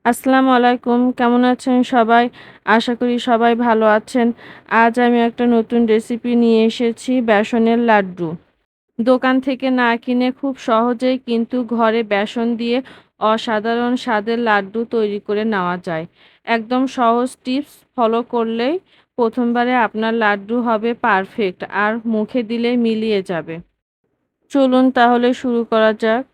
আসসালামু আলাইকুম। কেমন আছেন সবাই? আশা করি সবাই ভালো আছেন। আজ আমি একটা নতুন রেসিপি নিয়ে এসেছি বেসনের লাড্ডু। দোকান থেকে না কিনে খুব সহজেই কিন্তু ঘরে বেসন দিয়ে অসাধারণ স্বাদের লাড্ডু তৈরি করে নেওয়া যায়। একদম সহজ টিপস ফলো করলেই ১ম বারে আপনার লাড্ডু হবে পারফেক্ট আর মুখে দিলেই মিলিয়ে যাবে। চলুন তাহলে শুরু করা যাক।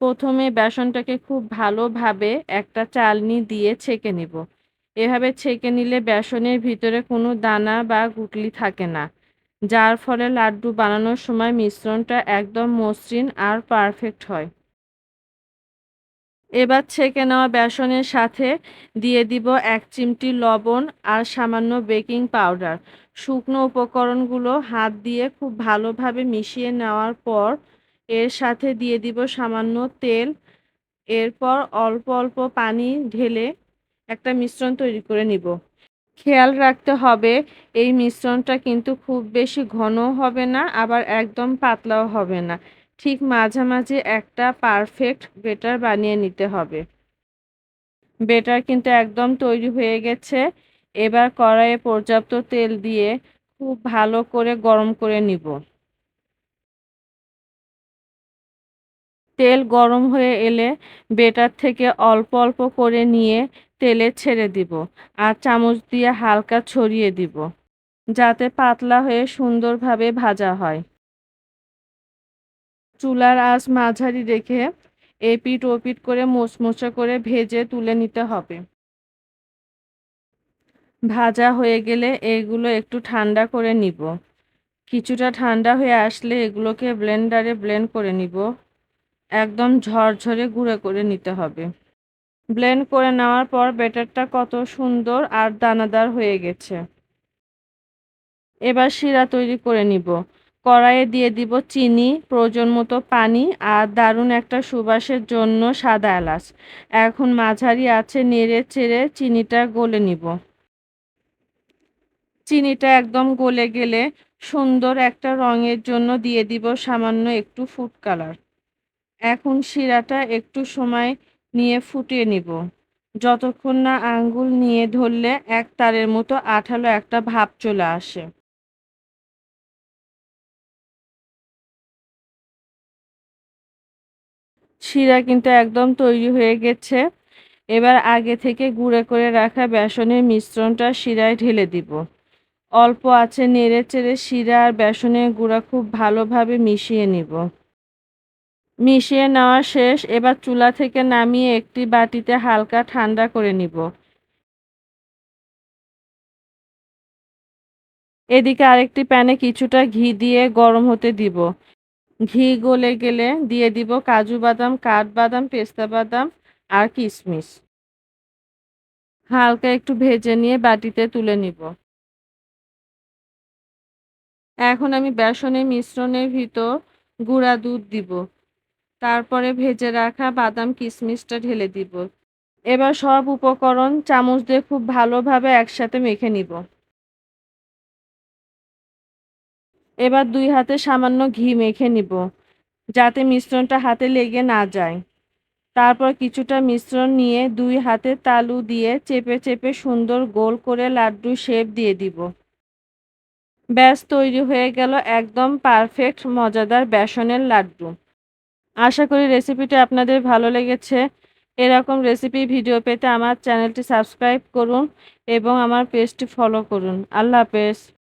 প্রথমে বেসনটাকে খুব ভালোভাবে একটা চালনি দিয়ে ছেঁকে নিব। এভাবে ছেঁকে নিলে বেসনের ভিতরে কোনো দানা বা গুটলি থাকে না, যার ফলে লাড্ডু বানানোর সময় মিশ্রণটা একদম মসৃণ আর পারফেক্ট হয়। এবার ছেঁকে নেওয়া বেসনের সাথে দিয়ে দিব ১ চিমটি লবণ আর সামান্য বেকিং পাউডার। শুকনো উপকরণগুলো হাত দিয়ে খুব ভালোভাবে মিশিয়ে নেওয়ার পর এর সাথে দিয়ে দিব সামান্য তেল। এরপর অল্প অল্প পানি ঢেলে একটা মিশ্রণ তৈরি করে নিব। খেয়াল রাখতে হবে এই মিশ্রণটা কিন্তু খুব বেশি ঘনও হবে না, আবার একদম পাতলাও হবে না। ঠিক মাঝামাঝি একটা পারফেক্ট ব্যাটার বানিয়ে নিতে হবে। ব্যাটার কিন্তু একদম তৈরি হয়ে গেছে। এবার কড়াইয়ে পর্যাপ্ত তেল দিয়ে খুব ভালো করে গরম করে নিব। তেল গরম হয়ে এলে ব্যাটার থেকে অল্প অল্প করে নিয়ে তেলে ছেড়ে দিব আর চামচ দিয়ে হালকা ছড়িয়ে দিব, যাতে পাতলা হয়ে সুন্দরভাবে ভাজা হয়। চুলার আঁচ মাঝারি রেখে এপিট ওপিট করে মোচমোচে করে ভেজে তুলে নিতে হবে। ভাজা হয়ে গেলে এগুলো একটু ঠান্ডা করে নিব। কিছুটা ঠান্ডা হয়ে আসলে এগুলোকে ব্লেন্ডারে ব্লেন্ড করে নিব। একদম ঝরঝরে গুঁড়ো করে নিতে হবে। ব্লেন্ড করে নেওয়ার পর ব্যাটারটা কত সুন্দর আর দানাদার হয়ে গেছে। এবার শিরা তৈরি করে নিব। কড়াইয়ে দিয়ে দিব চিনি, প্রয়োজন মতো পানি আর দারুণ একটা সুবাসের জন্য সাদা এলাচ। এখন মাঝারি আঁচে নেড়ে চেড়ে চিনিটা গলে নিব। চিনিটা একদম গলে গেলে সুন্দর একটা রঙের জন্য দিয়ে দিব সামান্য একটু ফুড কালার। এখন শিরাটা একটু সময় নিয়ে ফুটিয়ে নিব। যতক্ষণ না আঙ্গুল নিয়ে ধরলে এক তারের মতো আঠালো একটা ভাব চলে আসে। শিরা কিন্তু একদম তৈরি হয়ে গেছে। এবার আগে থেকে গুঁড়ো করে রাখা বেসনের মিশ্রণটা শিরায় ঢেলে দিব। অল্প আঁচে নেড়েচেড়ে শিরা আর বেসনের গুঁড়া খুব ভালোভাবে মিশিয়ে নিব। মিশিয়ে নেওয়া শেষ। এবার চুলা থেকে নামিয়ে একটি বাটিতে হালকা ঠান্ডা করে নিব। এদিকে আরেকটি প্যানে কিছুটা ঘি দিয়ে গরম হতে দিব। ঘি গলে গেলে দিয়ে দিব কাজু বাদাম, কাঠবাদাম, পেস্তা বাদাম আর কিশমিশ। হালকা একটু ভেজে নিয়ে বাটিতে তুলে নিব। এখন আমি বেসনের মিশ্রণের ভিতর গুঁড়া দুধ দিব। তারপরে ভেজে রাখা বাদাম কিশমিশটা ঢেলে দিব। এবার সব উপকরণ চামচ দিয়ে খুব ভালোভাবে একসাথে মেখে নিব। এবার ২ হাতে সামান্য ঘি মেখে নিব, যাতে মিশ্রণটা হাতে লেগে না যায়। তারপর কিছুটা মিশ্রণ নিয়ে ২ হাতে তালু দিয়ে চেপে চেপে সুন্দর গোল করে লাড্ডু শেপ দিয়ে দিব। ব্যাস তৈরি হয়ে গেল একদম পারফেক্ট মজাদার বেসনের লাড্ডু। আশা করি রেসিপিটা আপনাদের ভালো লেগেছে। এরকম রেসিপি ভিডিও পেতে আমার চ্যানেলটি সাবস্ক্রাইব করুন এবং আমার পেজটি ফলো করুন। আল্লাহ হাফেজ।